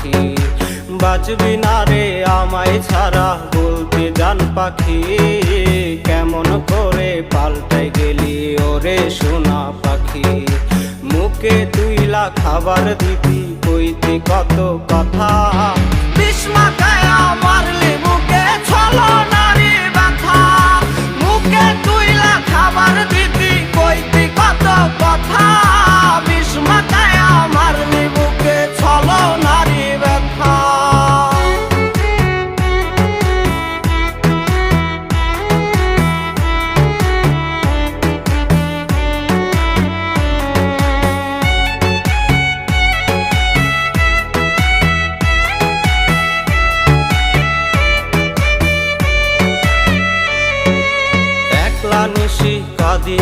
পাখি। বাঁচবি না রে আমায় ছাড়া বলতে জান পাখি, কেমন করে পাল্টে গেলি ওরে সোনা পাখি। মুখে তুইলা খাবার দিবি কইতি কত কথা, বিষ মাখায় মারলি মুখে ছলনারি ব্যথা। মুখে তুইলা খাবার দিবি কইতি কত কথা, বিষ মাখায় মারলি মুখে ছলনারি ব্যথা। নিশি কাঁদি